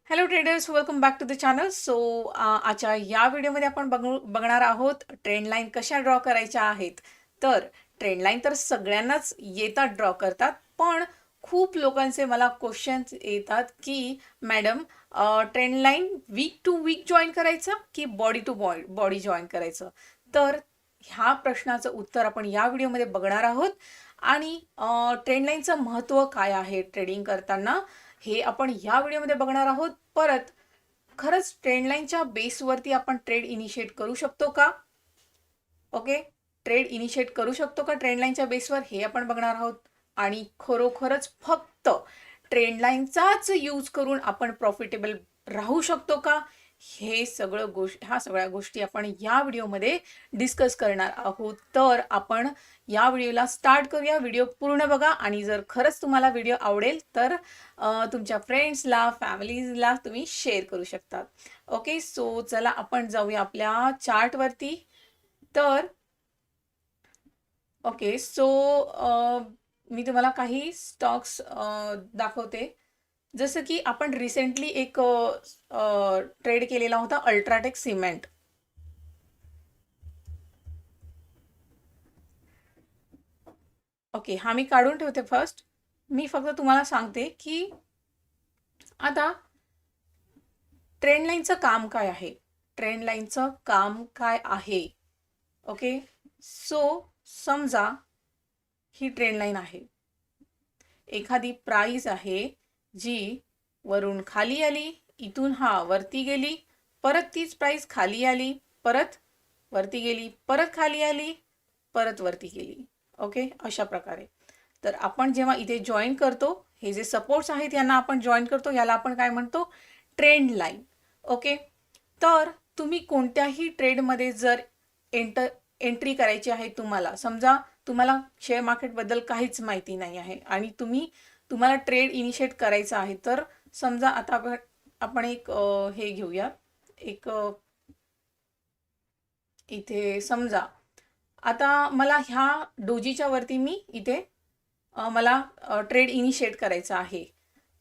Hello traders, welcome back to the channel. आजच्या या व्हिडिओमध्ये आपण बघणार आहोत ट्रेंड लाईन कशा ड्रॉ करायच्या आहेत. तर ट्रेंड लाईन तर सगळ्यांनाच येतात ड्रॉ करतात, पण खूप लोकांचे मला क्वेश्चन्स येतात की madam, trend line week to week join करायचं की बॉडी टू बॉडी जॉईन करायचं. तर ह्या प्रश्नाचं उत्तर आपण या व्हिडिओमध्ये बघणार आहोत. आणि ट्रेंड लाईनचं महत्त्व काय आहे ट्रेडिंग करताना हे आपण या व्हिडिओमध्ये बघणार आहोत. परत खरंच ट्रेंड लाईनच्या बेसवरती आपण ट्रेड इनिशिएट करू शकतो का? ओके, ट्रेड इनिशिएट करू शकतो का ट्रेंड लाईनच्या बेसवर हे आपण बघणार आहोत. आणि खरोखरच फक्त ट्रेंड लाईनचाच यूज करून आपण प्रॉफिटेबल राहू शकतो का, ह्या सगळ्या गोष्टी आपण या व्हिडिओमध्ये डिस्कस करणार आहोत. तर आपण या व्हिडिओला स्टार्ट करूया. व्हिडिओ पूर्ण बघा आणि जर खरंच तुम्हाला व्हिडिओ आवडेल तर तुमच्या फ्रेंड्सला, फॅमिलीजला तुम्ही शेअर करू शकतात. ओके, सो चला आपण जाऊया आपल्या चार्टवरती. तर ओके, सो मी तुम्हाला काही स्टॉक्स दाखवते. जसं की आपण रिसेंटली एक ट्रेड केलेला होता, अल्ट्राटेक सिमेंट. ओके, हा मी काढून ठेवते. फर्स्ट मी फक्त तुम्हाला सांगते की आता ट्रेंड लाईनचं काम काय आहे. ट्रेंड लाईनचं काम काय आहे. ओके, सो समजा ही ट्रेंड लाईन आहे. एखादी प्राइस आहे जी वरून खाली आली, इथून वरती गेली, परत तीच प्राइस खाली आली, परत वरती गेली, परत खाली आली, परत वरती गेली. ओके, अशा प्रकारे. तर आपण जेव्हा इथे जॉईन करतो, हे जे सपोर्ट्स आहेत यांना आपण जॉईन करतो, याला आपण काय म्हणतो, ट्रेंड लाईन. ओके, तर तुम्ही कोणत्याही ट्रेडमध्ये जर एंट्री करायची आहे, समजा तुम्हाला शेअर मार्केटबद्दल काहीच माहिती नाही आहे आणि तुम्हाला ट्रेड इनिशिएट करायचा आहे. तर समजा आता आपण एक हे घेऊया. एक इथे समजा आता मला ह्या डोजीच्या वरती मला ट्रेड इनिशिएट करायचा आहे.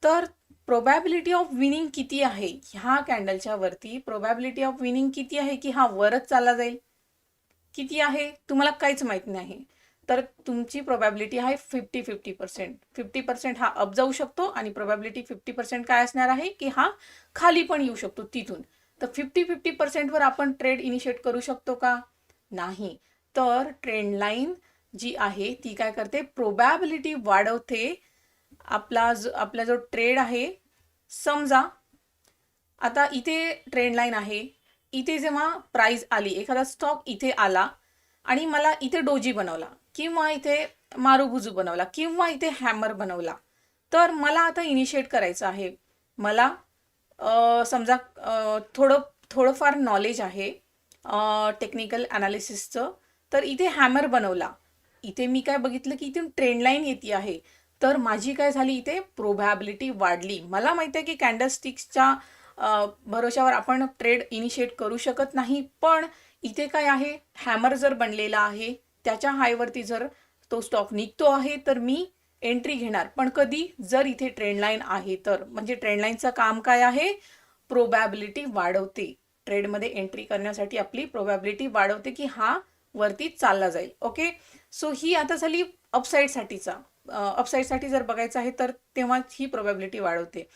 तर प्रोबॅबिलिटी ऑफ विनिंग किती आहे, ह्या कॅन्डलच्या वरती प्रोबॅबिलिटी ऑफ विनिंग किती आहे की हा वरच चालला जाईल, किती आहे तुम्हाला काहीच माहित नाही. तर तुमची प्रोबॅबिलिटी आहे 50-50%. 50% हा अप जाऊ शकतो आणि प्रोबॅबिलिटी 50% काय असणार आहे की हा खाली पण येऊ शकतो तिथून. तर 50-50%वर आपण ट्रेड इनिशिएट करू शकतो का? नाही. तर ट्रेंड लाईन जी आहे ती काय करते, प्रोबॅबिलिटी वाढवते. आपला जो ट्रेड आहे, समजा आता इथे ट्रेंड लाईन आहे, इथे जेव्हा प्राइस आली, एखादा स्टॉक इथे आला आणि मला इथे डोजी बनवला किंवा इथे मारुबुजू बनवला किंवा इथे हॅमर बनवला, तर मला आता इनिशिएट करायचं आहे. मला समजा थोडंफार नॉलेज आहे टेक्निकल ॲनालिसिसचं. तर इथे हॅमर बनवला, इथे मी काय बघितलं की इथून ट्रेंड लाईन येते आहे. तर माझी काय झाली, इथे प्रोबॅबिलिटी वाढली. मला माहिती आहे की कॅन्डलस्टिक्सच्या भरोशावर आपण ट्रेड इनिशिएट करू शकत नाही, पण इथे काय आहे, हॅमर जर बनलेला आहे, त्याच्या हायवरती जर तो स्टॉक निघतो आहे, तर मी एंट्री घेणार. पण कधी, जर इथे ट्रेंड लाईन आहे तर. म्हणजे ट्रेंड लाईनचं काम काय आहे, प्रोबॅबिलिटी वाढवते. ट्रेडमध्ये एंट्री करण्यासाठी आपली प्रोबॅबिलिटी वाढवते की हा वरती चालला जाईल. ओके, सो ही आता झाली अपसाईडसाठी जर बघायचं आहे तर तेव्हा ही प्रोबॅबिलिटी वाढवते.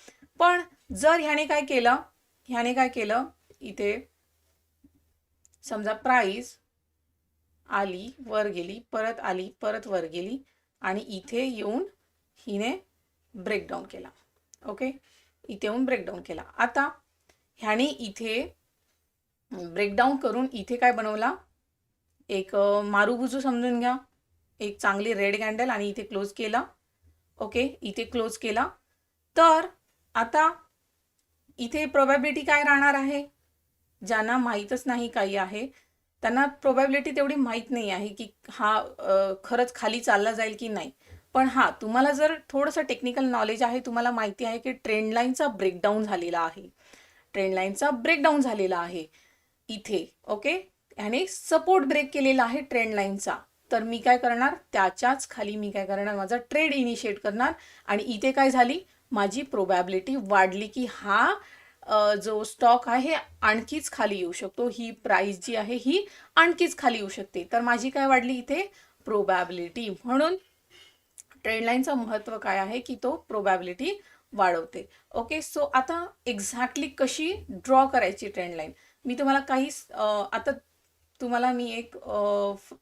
पण जर ह्याने काय केलं, इथे समजा प्राइस आली, वर गेली, परत आली, परत वर गेली आणि इथे येऊन हिने ब्रेकडाऊन केला. ओके, इथे येऊन ब्रेकडाऊन केला. आता ह्याने इथे ब्रेकडाऊन करून इथे काय बनवला, एक मारुबुजू समजून घ्या, एक चांगली रेड कॅन्डल, आणि इथे क्लोज केला. ओके, इथे क्लोज केला. तर आता इथे प्रोबॅबिलिटी काय राहणार आहे, ज्यांना माहीतच नाही काही आहे त्यांना प्रोबॅबिलिटी तेवढी माहीत नाही आहे की हा खरंच खाली चालला जाईल की नाही. पण तुम्हाला जर थोडंसं टेक्निकल नॉलेज आहे, तुम्हाला माहिती आहे की ट्रेंड लाईनचा ब्रेकडाऊन झालेला आहे इथे. ओके, ह्याने सपोर्ट ब्रेक केलेला आहे ट्रेंड लाईनचा. तर मी काय करणार, त्याच्याच खाली मी काय करणार, माझा ट्रेड इनिशिएट करणार. आणि इथे काय झाली, माझी प्रोबॅबिलिटी वाढली की हा जो स्टॉक आहे आणखीच खाली येऊ शकतो, ही प्राइस जी आहे ही आणखीच खाली येऊ शकते. तर माझी काय वाढली इथे? प्रोबॅबिलिटी. म्हणून ट्रेंड लाईनचं महत्त्व काय आहे की तो प्रोबॅबिलिटी वाढवते. ओके, सो आता एक्झॅक्टली कशी ड्रॉ करायची ट्रेंड लाईन, मी तुम्हाला काही आता तुम्हाला मी एक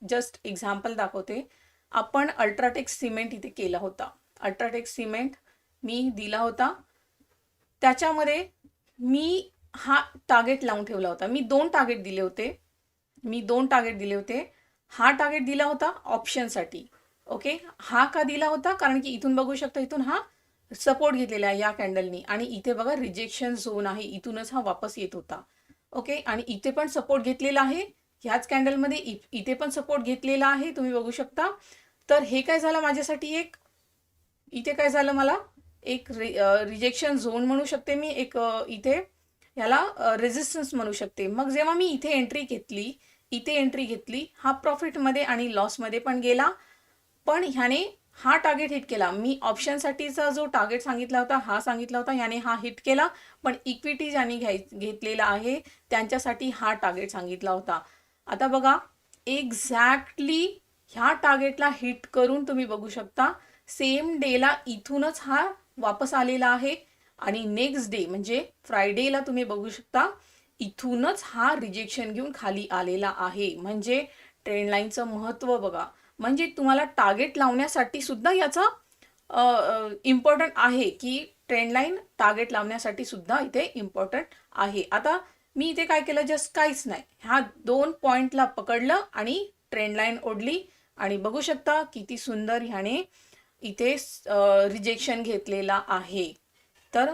जस्ट एक्झाम्पल दाखवते. आपण अल्ट्राटेक सिमेंट इथे केला होता. अल्ट्राटेक सिमेंट मी दिला होता, त्याच्यामध्ये मी हा टार्गेट लावून ठेवला होता. मी दोन टार्गेट दिले होते. हा टार्गेट दिला होता ऑप्शनसाठी. ओके, हा का दिला होता? कारण की इथून बघू शकता, इथून हा सपोर्ट घेतलेला आहे या कॅन्डलनी, आणि इथे बघा रिजेक्शन झोन आहे, इथूनच हा वापस येत होता. ओके, आणि इथे पण सपोर्ट घेतलेला आहे ह्याच कॅन्डलमध्ये, इथे पण सपोर्ट घेतलेला आहे, तुम्ही बघू शकता. तर हे काय झालं माझ्यासाठी, एक इथे काय झालं, मला एक रिजेक्शन झोन म्हणू शकते मी, एक इथे याला रेजिस्टन्स म्हणू शकते. मग जेव्हा मी इथे एंट्री घेतली, हा प्रॉफिटमध्ये आणि लॉसमध्ये पण गेला, पण ह्याने हा टार्गेट हिट केला. मी ऑप्शनसाठीचा जो टार्गेट सांगितला होता, याने हा हिट केला, पण इक्विटी ज्याने घेतलेला आहे त्यांच्यासाठी हा टार्गेट सांगितला होता. आता बघा, एक्झॅक्टली ह्या टार्गेटला हिट करून तुम्ही बघू शकता सेम डेला इथूनच हा वापस आलेला आहे, आणि नेक्स्ट डे म्हणजे फ्रायडेला तुम्ही बघू शकता इथूनच हा रिजेक्शन घेऊन खाली आलेला आहे. म्हणजे ट्रेंड लाईनचं महत्त्व बघा. म्हणजे तुम्हाला टार्गेट लावण्यासाठी सुद्धा याचा इम्पॉर्टंट आहे, की ट्रेंड लाईन टार्गेट लावण्यासाठी सुद्धा इथे इम्पॉर्टंट आहे. आता मी इथे काय केलं, जस्ट काहीच नाही, ह्या 2 पॉइंटला पकडलं आणि ट्रेंड लाईन ओढली, आणि बघू शकता किती सुंदर ह्याने इथे रिजेक्शन घेतलेला आहे. तर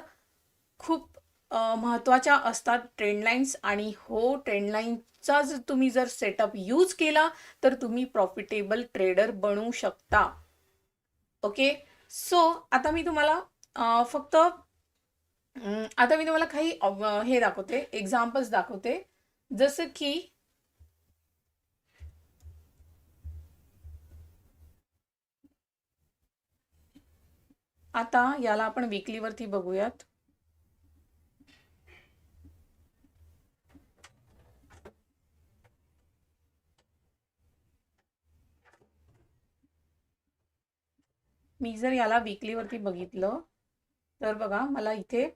खूप महत्त्वाच्या असतात ट्रेंड लाईन्स, आणि हो, ट्रेंड लाईनचा जर तुम्ही सेटअप यूज केला तर तुम्ही प्रॉफिटेबल ट्रेडर बनू शकता. ओके, सो आता मी तुम्हाला काही हे दाखवते, एक्झाम्पल्स दाखवते. जसं की आता याला आपण वीकलीवरती बघूयात. मी जर याला वीकलीवरती बघितलं तर बघा, मला इथे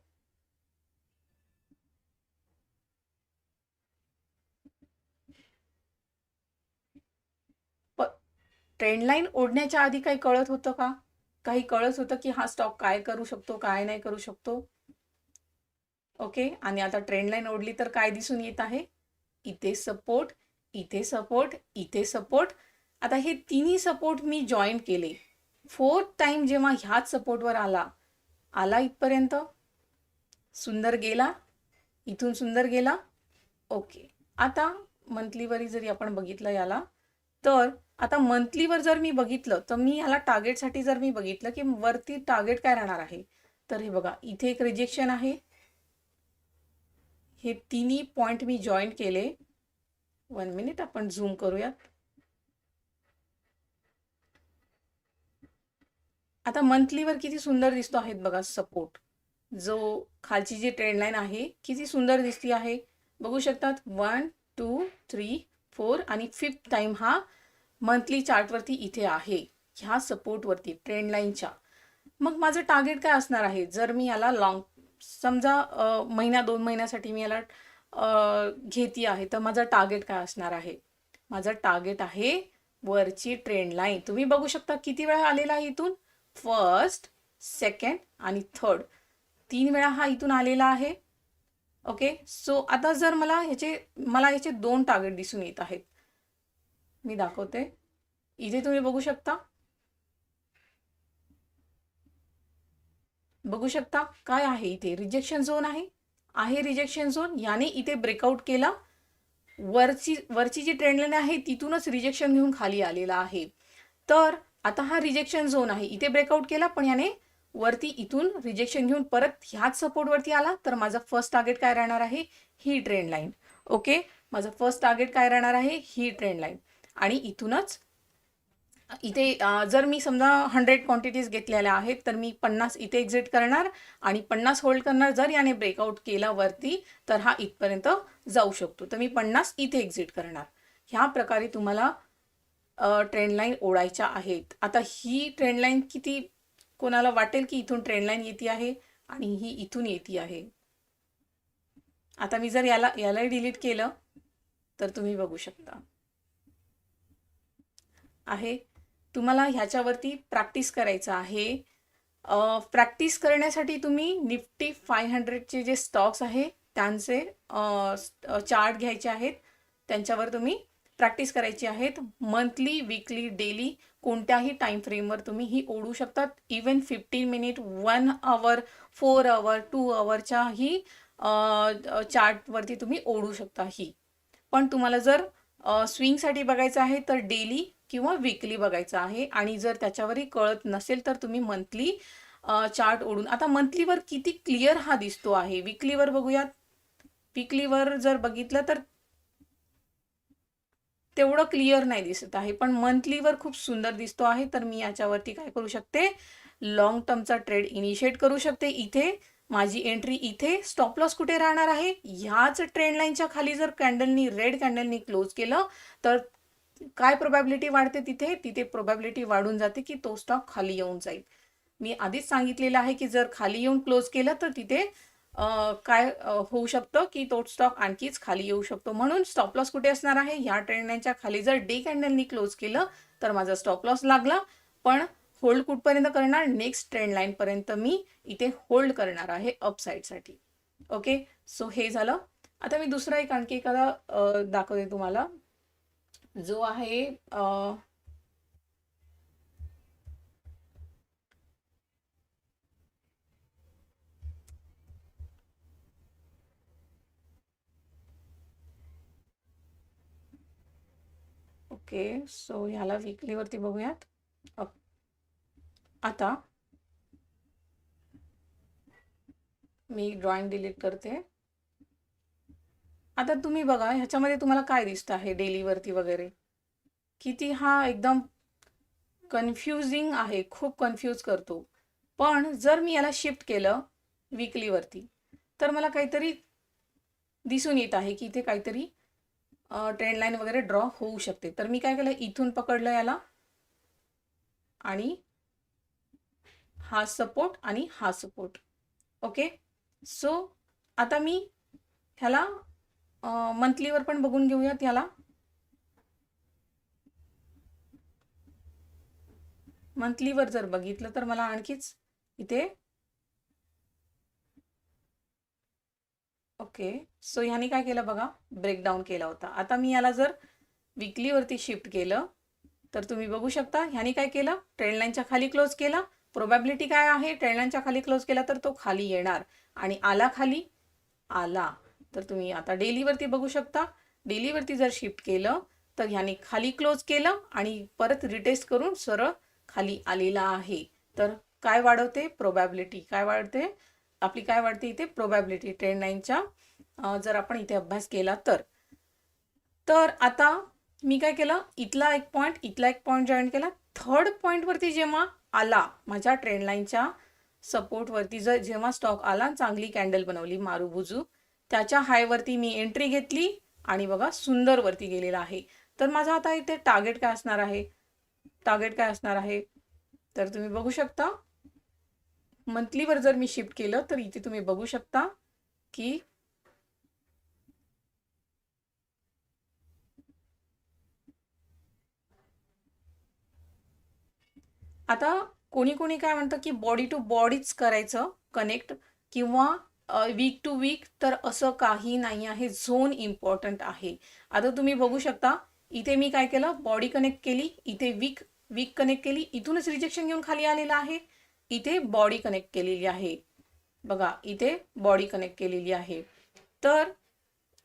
ट्रेंड लाईन ओढण्याच्या आधी काही कळत होतं का? काही कळत होतं की हा स्टॉक काय करू शकतो, काय नाही करू शकतो? ओके, आणि आता ट्रेंड लाईन ओढली तर काय दिसून येत आहे? इथे सपोर्ट, इथे सपोर्ट, इथे सपोर्ट. आता हे तिन्ही सपोर्ट मी जॉईन केले. 4th टाइम जेव्हा ह्याच सपोर्टवर आला इथपर्यंत, सुंदर गेला, इथून सुंदर गेला. ओके, आता मंथलीवरही जरी आपण बघितलं याला, तर आता मंथलीवर जर मी बघितलं, तर मी ह्याला टार्गेटसाठी जर मी बघितलं की वरती टार्गेट काय राहणार आहे, तर हे बघा, इथे एक रिजेक्शन आहे. हे तिन्ही पॉइंट मी जॉईन केले. 1 मिनिट, आपण झूम करूयात. आता मंथलीवर किती सुंदर दिसतो आहेत बघा सपोर्ट. जो खालची जी ट्रेंड लाईन आहे किती सुंदर दिसती आहे, बघू शकतात. 1 2 3 4 आणि 5th टाइम हा मंथली चार्टवरती इथे आहे, ह्या सपोर्टवरती ट्रेंड लाईनच्या. मग माझं टार्गेट काय असणार आहे, जर मी याला समजा महिना 2 महिन्यासाठी मी याला घेती आहे, तर माझं टार्गेट काय असणार आहे? माझं टार्गेट आहे वरची ट्रेंड लाईन. तुम्ही बघू शकता किती वेळा आलेला आहे इथून, फर्स्ट, सेकंड आणि थर्ड, 3 वेळा हा इथून आलेला आहे. ओके, सो आता जर मला याचे 2 टार्गेट दिसून येत आहेत. मी दाखवते, इथे तुम्ही बघू शकता काय आहे, इथे रिजेक्शन झोन आहे रिजेक्शन झोन. याने इथे ब्रेकआउट केला, वरची जी ट्रेंड लाईन आहे तिथूनच रिजेक्शन घेऊन खाली आलेला आहे. तर आता हा रिजेक्शन झोन आहे, इथे ब्रेकआउट केला, पण याने वरती इथून रिजेक्शन घेऊन परत ह्याच सपोर्टवरती आला. तर माझा फर्स्ट टार्गेट काय राहणार आहे, ही ट्रेंड लाईन. ओके, माझं फर्स्ट टार्गेट काय राहणार आहे, ही ट्रेंड लाईन, आणि इथूनच इथे जर मी समजा 100 क्वांटिटीज घेतलेल्या आहेत तर मी 50 इथे एक्झिट करणार आणि 50 होल्ड करणार. जर याने ब्रेकआउट केला वरती तर हा इथपर्यंत जाऊ शकतो, तर मी 50 इथे एक्झिट करणार. ह्या प्रकारे तुम्हाला ट्रेंड लाईन ओढायच्या आहेत. आता ही ट्रेंड लाईन किती कोणाला वाटेल की इथून ट्रेंड लाईन येते आहे आणि ही इथून येते आहे. आता मी जर यालाही डिलीट केलं तर तुम्ही बघू शकता आहे. तुम्हाला ह्याच्यावरती प्रॅक्टिस करायचं आहे. प्रॅक्टिस करण्यासाठी तुम्ही निफ्टी 500चे जे स्टॉक्स आहे त्यांचे चार्ट घ्यायचे आहेत, त्यांच्यावर तुम्ही प्रॅक्टिस करायची आहेत. मंथली, वीकली, डेली कोणत्याही टाईम फ्रेमवर तुम्ही ही ओढू शकतात. इवन 15 मिनिट, 1 आवर, 4 आवर, 2 आवरच्याही चार्टवरती तुम्ही ओढू शकता ही. पण तुम्हाला जर स्विंगसाठी बघायचं आहे तर डेली किंवा वीकली बघायचं आहे. आणि जर त्याच्यावरही कळत नसेल तर तुम्ही मंथली चार्ट ओढून, आता मंथलीवर किती क्लिअर हा दिसतो आहे. वीकलीवर बघूयात. वीकलीवर जर बघितलं तर तेवढं क्लिअर नाही दिसत आहे, पण मंथलीवर खूप सुंदर दिसतो आहे. तर मी याच्यावरती काय करू शकते, लॉंग टर्मचा ट्रेड इनिशिएट करू शकते. इथे माझी एंट्री, इथे स्टॉप लॉस कुठे राहणार आहे, ह्याच ट्रेंड लाईनच्या खाली जर कॅन्डलनी, रेड कॅन्डलनी क्लोज केलं तर काय प्रोबॅबिलिटी वाढते, तिथे प्रोबॅबिलिटी वाढून जाते की तो स्टॉक खाली येऊन जाईल. मी आधीच सांगितलेलं आहे की जर खाली येऊन क्लोज केलं तर तिथे काय होऊ शकतं की तो स्टॉक आणखीच खाली येऊ शकतो. म्हणून स्टॉप लॉस कुठे असणार आहे, ह्या ट्रेंड लाईनच्या खाली जर डे कॅन्डलनी क्लोज केलं तर माझा स्टॉप लॉस लागला. पण होल्ड कुठपर्यंत करणार, नेक्स्ट ट्रेंड लाईन पर्यंत मी इथे होल्ड करणार आहे अपसाईडसाठी. ओके, सो हे झालं. आता मी दुसरा एक आणखी एखादा दाखवते तुम्हाला, जो आहे ओके. सो ह्याला वीकलीवरती बघूयात. आता मी ड्रॉइंग डिलीट करते. आता तुम्ही बघा ह्याच्यामध्ये तुम्हाला काय दिसतं आहे डेलीवरती वगैरे, किती हा एकदम कन्फ्युजिंग आहे, खूप कन्फ्यूज करतो. पण जर मी याला शिफ्ट केलं वीकलीवरती तर मला काहीतरी दिसून येत आहे की इथे काहीतरी ट्रेंड लाईन वगैरे ड्रॉ होऊ शकते. तर मी काय केलं, इथून पकडलं याला आणि हा सपोर्ट आणि हा सपोर्ट. ओके, सो आता मी ह्याला मंथलीवर पण बघून घेऊयात. याला मंथलीवर जर बघितलं तर मला आणखीच इथे ओके. सो ह्याने काय केलं बघा, ब्रेकडाऊन केला होता. आता मी याला जर वीकलीवरती शिफ्ट केलं तर तुम्ही बघू शकता ह्याने काय केलं, ट्रेंड लाईनच्या खाली क्लोज केला. प्रोबॅबिलिटी काय आहे, ट्रेंड लाईनच्या खाली क्लोज केला तर तो खाली येणार आणि आला खाली, आला. तर तुम्ही आता डेलीवरती बघू शकता. डेलीवरती जर शिफ्ट केलं तर ह्याने खाली क्लोज केलं आणि परत रिटेस्ट करून सरळ खाली आलेला आहे. तर काय वाढवते, प्रोबॅबिलिटी काय वाढते आपली, काय वाढते इथे, प्रोबॅबिलिटी ट्रेंड लाईनच्या. जर आपण इथे अभ्यास केला तर आता मी काय केलं, इथला एक पॉईंट जॉईन केला. थर्ड पॉईंटवरती जेव्हा आला माझ्या ट्रेंड लाईनच्या सपोर्टवरती, जेव्हा स्टॉक आला, चांगली कॅन्डल बनवली मारुबुजू, त्याच्या हायवरती मी एंट्री घेतली आणि बघा सुंदर वरती गेलेला आहे. तर माझा आता इथे टार्गेट काय असणार आहे, तर तुम्ही बघू शकता. मंथलीवर जर मी शिफ्ट केलं तर इथे तुम्ही बघू शकता की आता कोणी काय म्हणतं की बॉडी टू बॉडीच करायचं कनेक्ट किंवा वीक टू वीक, तर असं काही नाही आहे. झोन इम्पॉर्टंट आहे. आता तुम्ही बघू शकता इथे मी काय केलं, बॉडी कनेक्ट केली, इथे वीक कनेक्ट केली, इथूनच रिजेक्शन घेऊन खाली आलेला आहे. इथे बॉडी कनेक्ट केलेली आहे बघा, इथे बॉडी कनेक्ट केलेली आहे. तर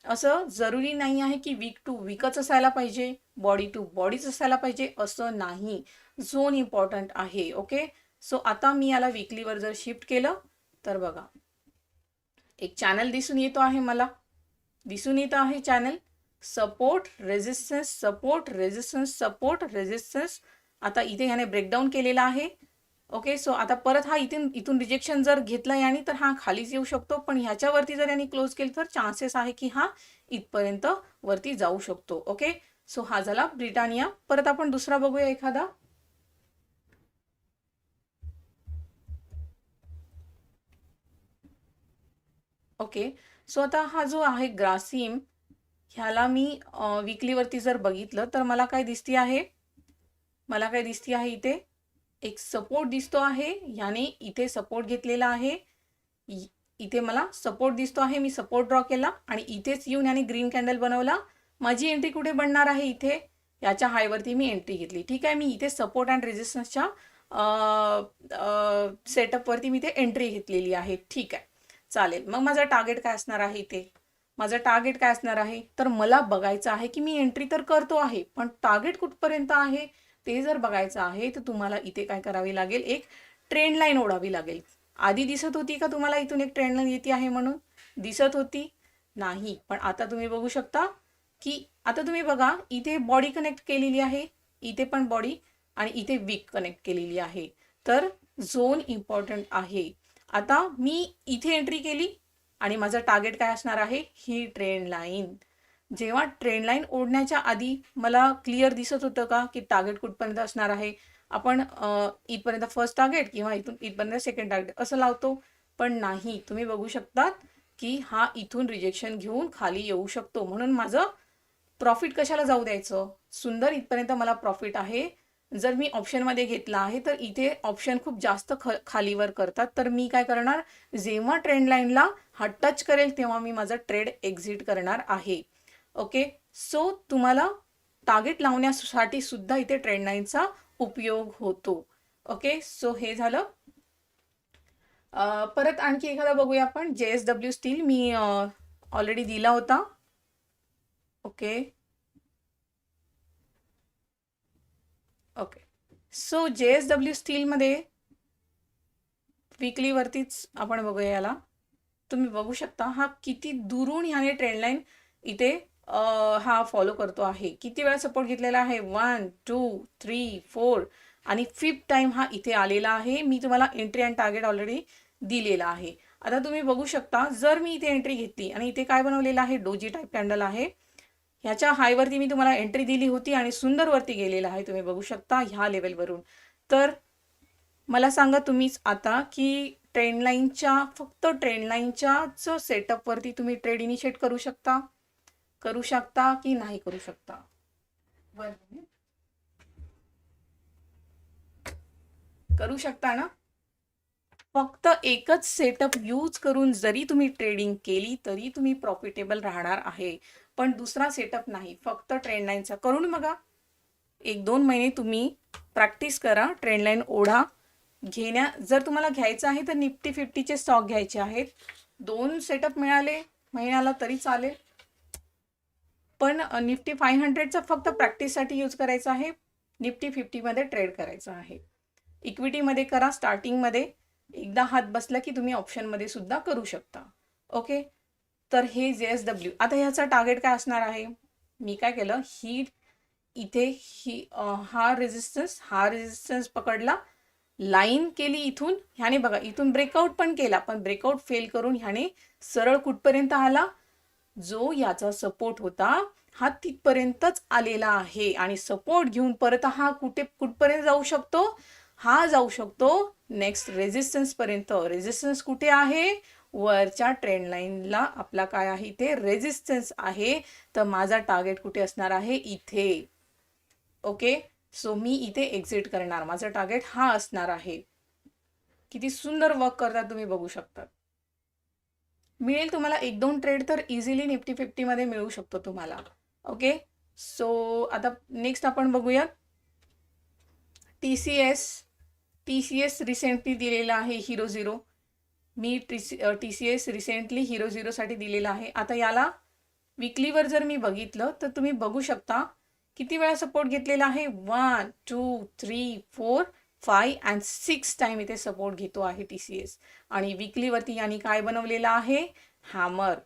असं जरुरी नाही आहे की वीक टू वीकच असायला पाहिजे, बॉडी टू बॉडीच असायला पाहिजे, असं नाही. झोन इम्पॉर्टंट आहे. ओके, सो आता मी याला वीकलीवर जर शिफ्ट केलं तर बघा एक चॅनल दिसून येतो आहे, मला दिसून येत आहे channel, support resistance, support resistance, support resistance आता इथे ह्याने ब्रेकडाऊन केलेला आहे. ओके, सो आता परत हा इथून रिजेक्शन जर घेतलं याने तर हा खालीच येऊ शकतो, पण ह्याच्यावरती जर यांनी क्लोज केलं तर चान्सेस आहे की हा इथपर्यंत वरती जाऊ शकतो. ओके, सो हा झाला ब्रिटानिया. परत आपण दुसरा बघूया एखादा. ओके, सो आता हा जो आहे ग्रासिम, ह्याला मी वीकलीवरती जर बघितलं तर मला काय दिसती आहे, इथे एक सपोर्ट दिसतो आहे. ह्याने इथे सपोर्ट घेतलेला आहे. इथे मला सपोर्ट दिसतो आहे, मी सपोर्ट ड्रॉ केला आणि इथेच येऊन याने ग्रीन कॅन्डल बनवला. माझी एंट्री कुठे बनणार आहे, इथे याच्या हायवरती मी एंट्री घेतली. ठीक आहे, मी इथे सपोर्ट अँड रेजिस्टन्सच्या सेटअपवरती मी ते एंट्री घेतलेली आहे. ठीक आहे, चालेल. मग माझा टार्गेट काय असणार आहे इथे, तर मला बघायचं आहे की मी एंट्री तर करतो आहे, पण टार्गेट कुठपर्यंत आहे ते जर बघायचं आहे तर तुम्हाला इथे काय करावे लागेल, एक ट्रेंड लाईन ओढावी लागेल. आधी दिसत होती का तुम्हाला इथून एक ट्रेंड लाईन येते आहे म्हणून? दिसत होती नाही, पण आता तुम्ही बघू शकता की आता तुम्ही बघा इथे बॉडी कनेक्ट केलेली आहे, इथे पण बॉडी आणि इथे वीक कनेक्ट केलेली आहे. तर झोन इम्पॉर्टंट आहे. आता मी इथे एंट्री केली आणि माझं टार्गेट काय असणार आहे, ही ट्रेंड लाईन. जेव्हा ट्रेंड लाईन ओढण्याच्या आधी मला क्लिअर दिसत होतं का की टार्गेट कुठपर्यंत असणार आहे? आपण इथपर्यंत फर्स्ट टार्गेट किंवा इथपर्यंत सेकंड टार्गेट असं लावतो, पण नाही. तुम्ही बघू शकतात की हा इथून रिजेक्शन घेऊन खाली येऊ शकतो, म्हणून माझं प्रॉफिट कशाला जाऊ द्यायचं. सुंदर इथपर्यंत मला प्रॉफिट आहे. जर मी ऑप्शनमध्ये घेतला आहे तर इथे ऑप्शन खूप जास्त खालीवर करतात, तर मी काय करणार, जेव्हा ट्रेंड लाईनला हा टच करेल तेव्हा मी माझा ट्रेड एक्झिट करणार आहे. ओके, सो तुम्हाला टार्गेट लावण्यासाठी सुद्धा इथे ट्रेंड लाईनचा उपयोग होतो. ओके, सो हे झालं. परत आणखी एखादा बघूया आपण. JSW स्टील मी ऑलरेडी दिला होता. ओके, सो JSW स्टीलमध्ये वीकलीवरतीच आपण बघूया याला. तुम्ही बघू शकता हा किती दुरून ह्याने ट्रेंड लाईन इथे हा फॉलो करतो आहे. किती वेळा सपोर्ट घेतलेला आहे, 1 2 3 4 आणि 5th टाइम हा इथे आलेला आहे. मी तुम्हाला एंट्री अँड टार्गेट ऑलरेडी दिलेला आहे. आता तुम्ही बघू शकता जर मी इथे एंट्री घेतली आणि इथे काय बनवलेलं आहे, डोजी टाईप कॅन्डल आहे. ह्याच्या हायवरती मी तुम्हाला एंट्री दिली होती आणि सुंदर वरती गेलेला आहे. तुम्ही बघू शकता ह्या लेवलवरून. तर मला सांगा तुम्हीच आता की फक्त ट्रेंड लाईनच्याच सेटअपवरती तुम्ही ट्रेड इनिशिएट करू शकता की नाही करू शकता? करू शकता ना? फक्त एकच सेटअप यूज करून जरी तुम्ही ट्रेडिंग केली तरी तुम्ही प्रॉफिटेबल राहणार आहे, पण दुसरा सेटअप नाही, फक्त ट्रेंड लाईनचा करून बघा. 1-2 महिने तुम्ही प्रॅक्टिस करा, ट्रेंड लाईन ओढा. जर तुम्हाला घ्यायचं आहे तर निफ्टी 50चे स्टॉक घ्यायचे आहेत. 2 सेटअप मिळाले महिन्याला तरी चालेल, पण निफ्टी 500चा फक्त प्रॅक्टिससाठी यूज करायचा आहे. निफ्टी 50मध्ये ट्रेड करायचं आहे. इक्विटीमध्ये करा स्टार्टिंगमध्ये, एकदा हात बसला की तुम्ही ऑप्शनमध्ये सुद्धा करू शकता. ओके, तर हे JSW. आता ह्याचा टार्गेट काय असणार आहे, मी काय केलं, हा रेजिस्टन्स पकडला, लाईन केली इथून. ह्याने बघा इथून ब्रेकआउट पण केला, पण ब्रेकआउट फेल करून ह्याने सरळ कुठपर्यंत आला, जो याचा सपोर्ट होता हा तिथपर्यंतच आलेला आहे. आणि सपोर्ट घेऊन परत हा कुठपर्यंत जाऊ शकतो, हा जाऊ शकतो नेक्स्ट रेजिस्टन्स पर्यंत. रेजिस्टन्स कुठे आहे, वरच्या ट्रेंड लाईनला आपला काय आहे, इथे रेजिस्टन्स आहे. तर माझा टार्गेट कुठे असणार आहे, इथे. ओके, सो मी इथे एक्झिट करणार, माझा टार्गेट हा असणार आहे. किती सुंदर वर्क करतात तुम्ही बघू शकता. मिळेल तुम्हाला 1-2 ट्रेड तर इझिली निफ्टी 50मध्ये मिळू शकतो तुम्हाला. ओके, सो आता नेक्स्ट आपण बघूया TCS रिसेंटली दिलेला आहे हिरो झिरो. मी TCS रिसेंटली हिरो झिरोसाठी दिलेला आहे. आता याला वीकलीवर जर मी बघितलं तर तुम्ही बघू शकता किती वेळा सपोर्ट घेतलेला आहे, 1 2 3 4 5 अँड 6 टाइम इथे सपोर्ट घेतो आहे TCS. आणि वीकलीवरती यांनी काय बनवलेलं आहे, हॅमर.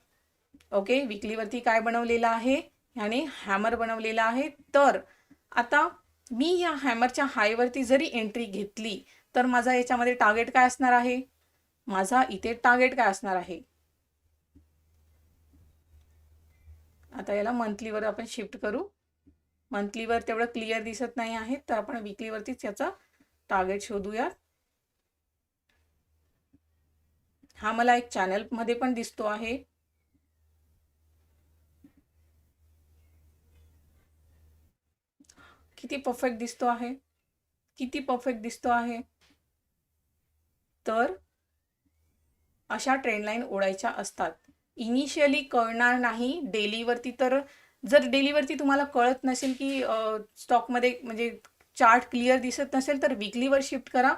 ओके, वीकलीवरती काय बनवलेलं आहे, ह्याने हॅमर बनवलेला आहे. तर आता मी या हॅमरच्या हायवरती जरी एंट्री घेतली तर माझा याच्यामध्ये टार्गेट काय असणार आहे, माझा इथे टार्गेट काय असणार आहे. आता याला मंथलीवर आपण शिफ्ट करू. मंथलीवर तेवढं क्लिअर दिसत नाही आहे, तर आपण वीकलीवरतीच याचा टार्गेट शोधूया. हा मला एक चॅनलमध्ये पण दिसतो आहे. किती परफेक्ट दिसतो आहे, किती परफेक्ट दिसतो आहे. तर अशा ट्रेंडलाईन ओढायच्या असतात. इनिशियली कळणार नाही डेलीवरती. तर जर डेलीवरती तुम्हाला कळत नसेल की स्टॉकमध्ये म्हणजे चार्ट क्लिअर दिसत नसेल तर वीकलीवर शिफ्ट करा.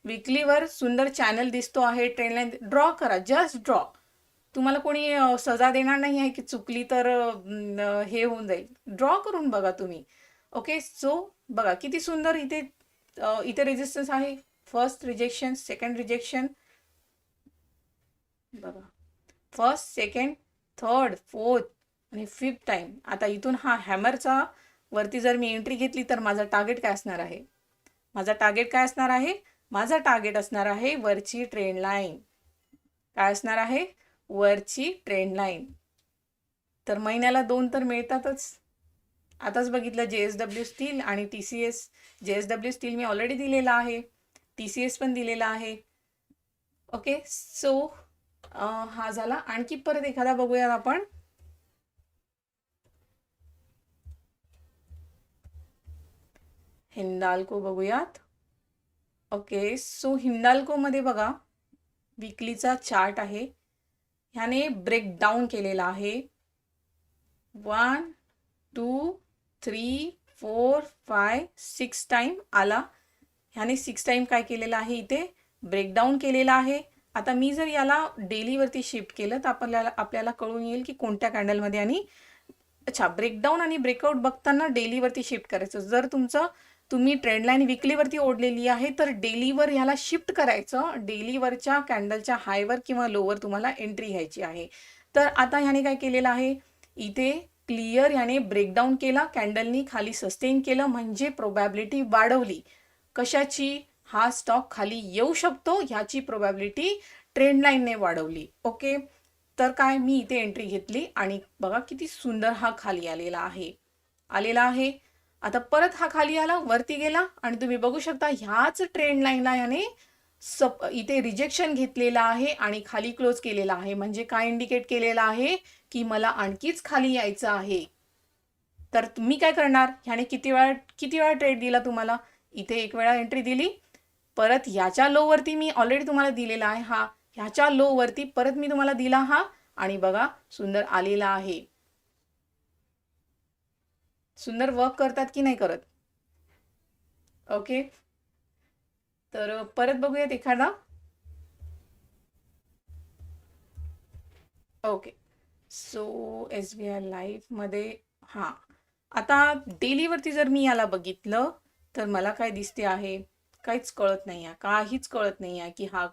वीकलीवर सुंदर चॅनल दिसतो आहे, ट्रेंडलाईन ड्रॉ करा, जस्ट ड्रॉ. तुम्हाला कोणी सजा देणार नाही आहे की चुकली तर हे होऊन जाईल. ड्रॉ करून बघा तुम्ही. ओके, सो बघा किती सुंदर इथे इथे रेजिस्टन्स आहे. फर्स्ट रिजेक्शन, सेकंड रिजेक्शन, बघा फर्स्ट, सेकंड, थर्ड, फोर्थ आणि फिफ्थ टाइम. आता इथून हा हॅमरचा वरती जर मी एंट्री घेतली तर माझा टार्गेट काय असणार आहे, माझा टार्गेट काय असणार आहे, माझा टार्गेट असणार आहे वरची ट्रेंड लाईन. काय असणार आहे, वरची ट्रेंड लाईन. तर महिन्याला 2 तर मिळतातच. आताच बघितलं JSW स्टील आणि TCS. JSW स्टील मी ऑलरेडी दिलेला आहे, TCS पण दिलेला आहे. ओके, सो हा झाला. आणखी परत एखादा बघूयात आपण. हिंदाल्को बघूयात. ओके, सो हिंदाल्को मध्ये बघा वीकलीचा चार्ट आहे. ह्याने ब्रेकडाऊन केलेला आहे. 1 2 3 4 5 6 टाइम आला. ह्याने 6 टाइम काय केलेलं आहे, इथे ब्रेकडाऊन केलेला आहे. आता मी जर याला डेलीवरती शिफ्ट केलं तर आपल्याला कळून येईल की कोणत्या कॅन्डलमध्ये. आणि अच्छा, ब्रेकडाऊन आणि ब्रेकआउट बघताना डेलीवरती शिफ्ट करायचं. जर तुम्ही ट्रेंडलाईन वीकलीवरती ओढलेली आहे तर डेलीवर ह्याला शिफ्ट करायचं. डेलीवरच्या कॅन्डलच्या हायवर किंवा लोवर तुम्हाला एंट्री घ्यायची आहे. तर आता ह्याने काय केलेलं आहे, इथे क्लिअर ह्याने ब्रेकडाऊन केला, कॅन्डलनी खाली सस्टेन केलं, म्हणजे प्रोबॅबिलिटी वाढवली. कशाची, हा स्टॉक खाली येऊ शकतो ह्याची प्रोबॅबिलिटी ट्रेंडलाईनने वाढवली. ओके, तर काय, मी इथे एंट्री घेतली आणि बघा किती सुंदर हा खाली आलेला आहे. आता परत हा खाली आला, वरती गेला आणि तुम्ही बघू शकता ह्याच ट्रेंड लाईनला याने इथे रिजेक्शन घेतलेला आहे आणि खाली क्लोज केलेला आहे. म्हणजे काय इंडिकेट केलेला आहे की मला आणखीच खाली यायचं आहे. तर तुम्ही काय करणार, ह्याने किती वेळा ट्रेड दिला तुम्हाला, इथे एक वेळा एंट्री दिली, परत ह्याच्या लो वरती मी ऑलरेडी तुम्हाला दिलेला आहे हा, ह्याच्या लो वरती परत मी तुम्हाला दिला हा, आणि बघा सुंदर आलेला आहे. सुंदर वर्क करतात की नाही करत. ओके, तर परत बघूयात एखादा. ओके, सो SBI लाईफ मध्ये हां, आता डेलीवरती जर मी याला बघितलं तर मला काय दिसते आहे, काहीच कळत नाही आहे, काहीच कळत नाही आहे की हा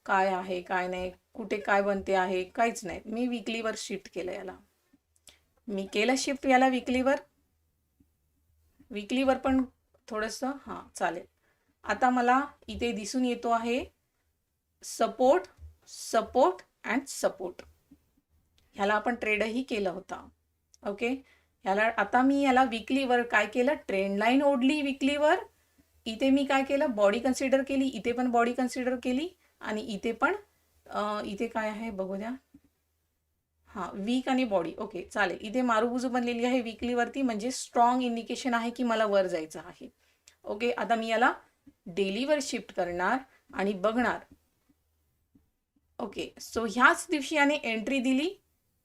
काय आहे काय नाही, कुठे काय बनते आहे, काहीच नाही. मी वीकलीवर शिफ्ट केलं याला, मी केलं शिफ्ट याला वीकलीवर पण थोडंसं हां चालेल. आता मला इथे दिसून येतो आहे सपोर्ट सपोर्ट अँड सपोर्ट. ह्याला आपण ट्रेडही केलं होता. ओके, ह्याला आता मी याला वीकलीवर काय केलं, ट्रेंड लाईन ओढली वीकलीवर. इथे मी काय केलं, बॉडी कन्सिडर केली, इथे पण बॉडी कन्सिडर केली, आणि इथे पण इथे काय आहे बघू द्या. हां, वीक आणि बॉडी. ओके चालेल. इथे मारुबुजू बनलेली आहे वीकलीवरती, म्हणजे स्ट्रॉंग इंडिकेशन आहे की मला वर जायचं आहे. ओके, आता मी याला डेलीवर शिफ्ट करणार आणि बघणार. ओके, सो ह्याच दिवशी याने एंट्री दिली,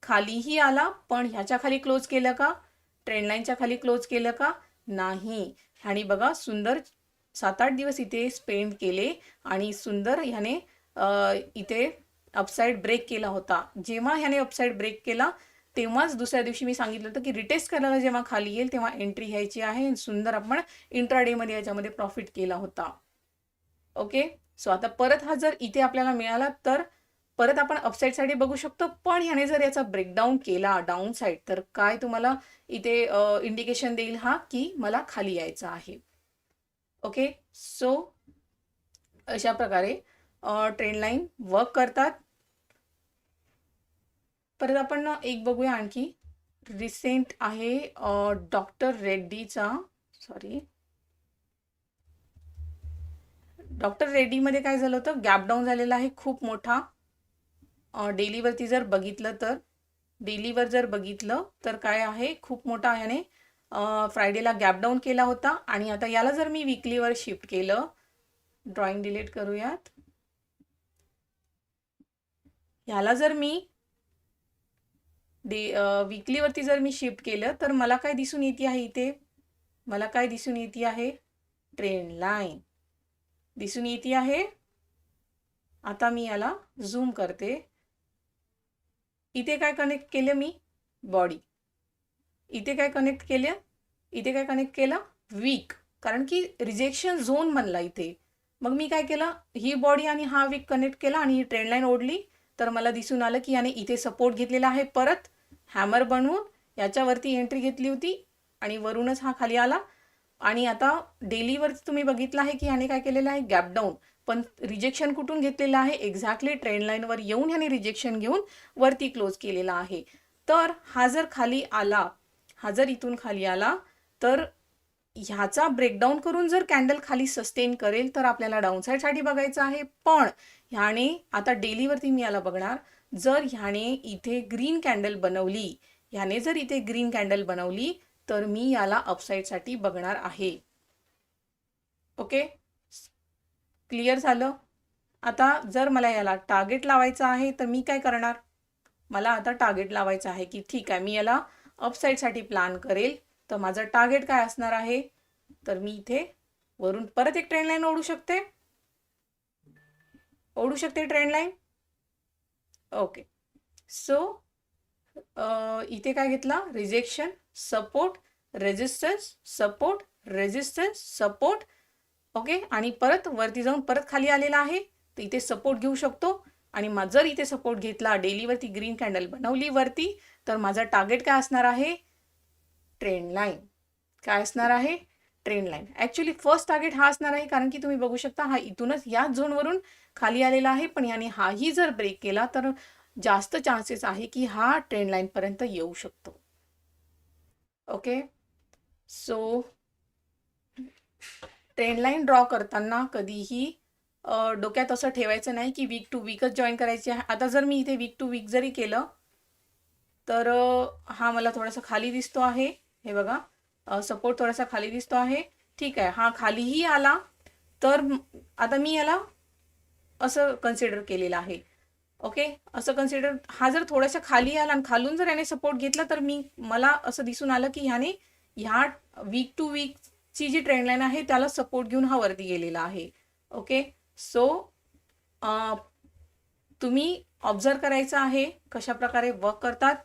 खालीही आला, पण ह्याच्या खाली क्लोज केलं का, ट्रेंडलाईनच्या खाली क्लोज केलं का, नाही. ह्याने बघा सुंदर 7-8 दिवस इथे स्पेंड केले आणि सुंदर ह्याने इथे अपसाईड ब्रेक केला होता. जेव्हा ह्याने अपसाईड ब्रेक केला तेव्हाच दुसऱ्या दिवशी मी सांगितलं होतं की रिटेस्ट करायला जेव्हा खाली येईल तेव्हा एंट्री घ्यायची आहे. सुंदर आपण इंट्राडेमध्ये याच्यामध्ये प्रॉफिट केला होता. ओके, सो आता परत हा जर इथे आपल्याला मिळाला तर परत आपण अपसाईडसाठी बघू शकतो, पण ह्याने जर याचा ब्रेकडाऊन केला डाऊन साईड तर काय तुम्हाला इथे इंडिकेशन देईल हा की मला खाली यायचं आहे. ओके, सो अशा प्रकारे ट्रेंड लाईन वर्क करतात. परत आपण एक बघूया आणखी रिसेंट आहे डॉक्टर रेड्डीचा, सॉरी डॉक्टर रेड्डीमध्ये काय झालं होतं, गॅप डाऊन झालेला आहे खूप मोठा. डेलीवरती जर बघितलं तर डेलीवर जर बघितलं तर काय आहे, खूप मोठा याने फ्रायडेला गॅप डाऊन केला होता. आणि आता याला जर मी वीकलीवर शिफ्ट केलं, ड्रॉइंग डिलीट करूयात, ह्याला जर मी वीकलीवरती जर मी शिफ्ट केलं तर मला काय दिसून येते आहे, इथे मला काय दिसून येते आहे, ट्रेंड लाईन दिसून येते आहे. आता मी याला झूम करते. इथे काय कनेक्ट केलं मी, बॉडी. इथे काय कनेक्ट केलं, इथे काय कनेक्ट केलं, वीक, कारण की रिजेक्शन झोन बनला इथे. मग मी काय केलं, ही बॉडी आणि हा वीक कनेक्ट केला आणि ही ट्रेंड लाईन ओढली, तर मला दिसून आलं की याने इथे सपोर्ट घेतलेला आहे. परत हॅमर बनवून याच्यावरती एंट्री घेतली होती आणि वरूनच हा खाली आला. आणि आता डेलीवरती तुम्ही बघितलं आहे की याने काय केलेलं आहे, गॅप डाऊन, पण रिजेक्शन कुठून घेतलेलं आहे, एक्झॅक्टली ट्रेंड लाईनवर येऊन ह्याने रिजेक्शन घेऊन वरती क्लोज केलेला आहे. तर हा जर खाली आला, हा जर इथून खाली आला तर ह्याचा ब्रेकडाऊन करून जर कॅन्डल खाली सस्टेन करेल तर आपल्याला डाऊन साईडसाठी बघायचं आहे. पण ह्याने आता डेलीवरती मी याला बघणार, जर ह्याने इथे ग्रीन कॅन्डल बनवली, ह्याने जर इथे ग्रीन कॅन्डल बनवली तर मी याला अपसाईडसाठी बघणार आहे. ओके, क्लिअर झालं. आता जर मला याला टार्गेट लावायचं आहे तर मी काय करणार, मला आता टार्गेट लावायचं आहे की ठीक आहे मी याला अपसाईडसाठी प्लॅन करेल. तर माझं टार्गेट काय असणार आहे, तर मी इथे वरून परत एक ट्रेंड लाईन ओढू शकते, ट्रेंड लाईन. ओके, सो इथे काय घेतला, rejection, support, resistance, support, resistance, support. Okay, आणि परत वरती जाऊन परत खाली आलेला आहे, तर इथे सपोर्ट घेऊ शकतो. आणि जर इथे सपोर्ट घेतला, डेलीवरती ग्रीन कॅन्डल बनवली वरती, तर माझा टार्गेट काय असणार आहे, ट्रेंड लाईन. काय असणार आहे, trend line. Actually first target हा असणार आहे, कारण की तुम्ही बघू शकता हा इथूनच याच झोनवरून खाली आलेला आहे. पण याने हाही जर ब्रेक केला तर जास्त चान्सेस आहे की हा ट्रेंड लाईनपर्यंत येऊ शकतो. Okay, so trend line draw करताना कधीही डोक्यात असं ठेवायचं नाही की वीक टू वीकच जॉईन करायची आहे. आता जर मी इथे वीक टू वीक जरी केलं तर हा मला थोडासा खाली दिसतो आहे, हे बघा, सपोर्ट थोडासा खाली दिसतो आहे. ठीक आहे, हा खालीही आला तर आता मी याला असं कन्सिडर केलेलं आहे. ओके, असं कन्सिडर, हा जर थोडासा खाली आला आणि खालून जर याने सपोर्ट घेतला तर मला असं दिसून आलं की ह्याने ह्या वीक टू वीकची जी ट्रेंड लाईन आहे त्याला सपोर्ट घेऊन हा वरती गेलेला आहे. ओके, सो तुम्ही ऑब्झर्व करायचं आहे कशा प्रकारे वर्क करतात.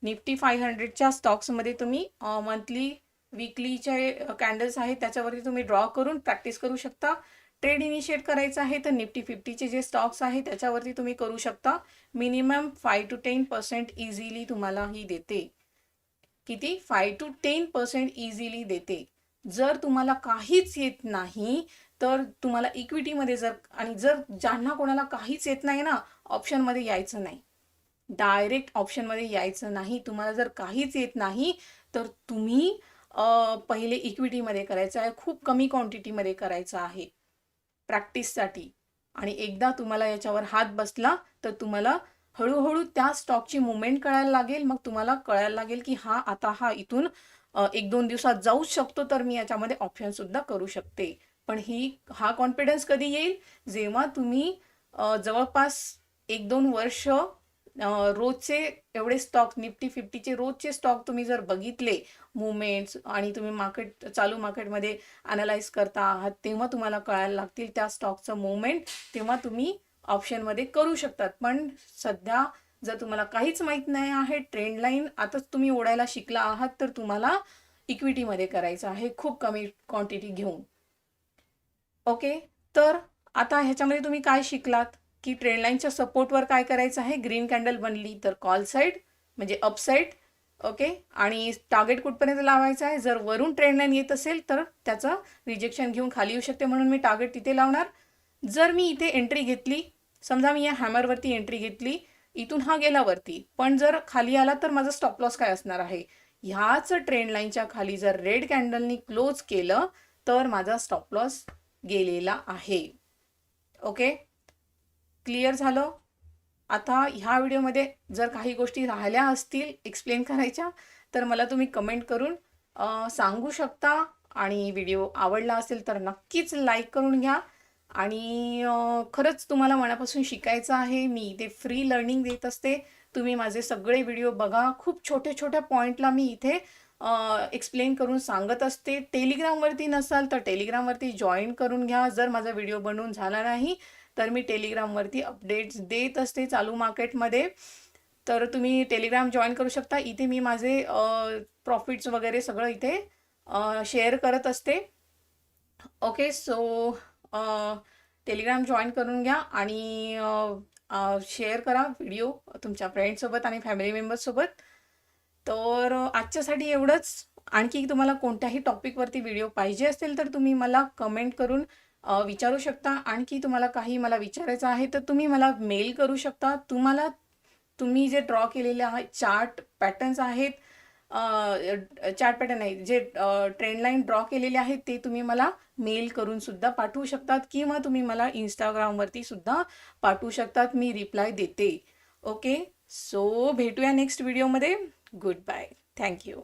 निफ्टी 500च्या स्टॉक्समध्ये तुम्ही मंथली, वीकलीचे कॅन्डल्स आहेत त्याच्यावरती तुम्ही ड्रॉ करून प्रॅक्टिस करू शकता. ट्रेड इनिशिएट करायचं आहे तर निफ्टी 50चे जे स्टॉक्स आहेत त्याच्यावरती तुम्ही करू शकता. मिनिमम 5 to 10% इझिली तुम्हाला ही देते. किती, 5 to 10% इझिली देते. जर तुम्हाला काहीच येत नाही तर तुम्हाला इक्विटीमध्ये आणि जर ज्यांना कोणाला काहीच येत नाही ना, ऑप्शनमध्ये यायचं नाही, डायरेक्ट ऑप्शनमध्ये यायचं नाही. तुम्हाला जर काहीच येत नाही तर तुम्ही पहिले इक्विटीमध्ये करायचं आहे, खूप कमी क्वांटिटीमध्ये करायचं आहे प्रॅक्टिससाठी. आणि एकदा तुम्हाला याच्यावर हात बसला तर तुम्हाला हळूहळू त्या स्टॉकची मुवमेंट कळायला लागेल. मग तुम्हाला कळायला लागेल की आता हा इथून 1-2 दिवसात जाऊच शकतो, तर मी याच्यामध्ये ऑप्शन सुद्धा करू शकते. पण हा कॉन्फिडन्स कधी येईल, जेव्हा तुम्ही जवळपास 1-2 वर्ष रोजचे एवढे स्टॉक, निफ्टी 50चे रोजचे स्टॉक तुम्ही जर बघितले मुवमेंट्स, आणि तुम्ही चालू मार्केटमध्ये अनालाइज करता आहात, तेव्हा तुम्हाला कळायला लागतील त्या स्टॉकचं मुवमेंट, तेव्हा तुम्ही ऑप्शनमध्ये करू शकतात. पण सध्या जर तुम्हाला काहीच माहीत नाही आहे, ट्रेंड लाईन आताच तुम्ही ओढायला शिकला आहात, तर तुम्हाला इक्विटीमध्ये करायचं आहे खूप कमी क्वांटिटी घेऊन. ओके, तर आता ह्याच्यामध्ये तुम्ही काय शिकलात, की ट्रेंड लाईनच्या सपोर्टवर काय करायचं आहे, ग्रीन कॅन्डल बनली तर कॉल साईड म्हणजे अप साईड. ओके, आणि टार्गेट कुठपर्यंत लावायचं आहे, जर वरून ट्रेंड लाईन येत असेल तर त्याचं रिजेक्शन घेऊन खाली येऊ शकते, म्हणून मी टार्गेट तिथे लावणार. जर मी इथे एंट्री घेतली, समजा मी या हॅमरवरती एंट्री घेतली, इथून हा गेला वरती, पण जर खाली आला तर माझा स्टॉप लॉस काय असणार आहे, ह्याच ट्रेंड लाईनच्या खाली जर रेड कॅन्डलनी क्लोज केलं तर माझा स्टॉप लॉस गेलेला आहे. ओके, क्लिअर झालं. आता ह्या व्हिडिओमध्ये जर काही गोष्टी राहिल्या असतील एक्सप्लेन करायच्या तर मला तुम्ही कमेंट करून सांगू शकता. आणि व्हिडिओ आवडला असेल तर नक्कीच लाईक करून घ्या. आणि खरंच तुम्हाला मनापासून शिकायचं आहे, मी इथे फ्री लर्निंग देत असते. तुम्ही माझे सगळे व्हिडिओ बघा, खूप छोट्या छोट्या पॉईंटला मी इथे एक्सप्लेन करून सांगत असते. टेलिग्रामवरती नसाल तर टेलिग्रामवरती जॉईन करून घ्या. जर माझा व्हिडिओ बनवून झाला नाही तर मी टेलिग्रामवरती अपडेट्स देत असते चालू मार्केटमध्ये, तर तुम्ही टेलिग्राम जॉईन करू शकता. इथे मी माझे प्रॉफिट्स वगैरे सगळं इथे शेअर करत असते. ओके, सो टेलिग्राम जॉईन करून घ्या आणि शेअर करा व्हिडिओ तुमच्या फ्रेंड्ससोबत आणि फॅमिली मेंबर्ससोबत. तर आजच्यासाठी एवढंच. आणखी तुम्हाला कोणत्याही टॉपिकवरती व्हिडिओ पाहिजे असेल तर तुम्ही मला कमेंट करून विचारू शकता. आणखी तुम्हाला काही मला विचारायचं आहे तर तुम्ही मला मेल करू शकता. तुम्ही जे ड्रॉ केलेले चार्ट पॅटर्न्स आहेत, चार्ट पॅटर्न नाही, जे ट्रेंड लाईन ड्रॉ केलेले आहेत ते तुम्ही मला मेल करून सुद्धा पाठवू शकतात, किंवा तुम्ही मला इंस्टाग्रामवरती सुद्धा पाठवू शकतात, मी रिप्लाय देते. ओके, सो भेटूया नेक्स्ट व्हिडिओमध्ये. Good bye, thank you.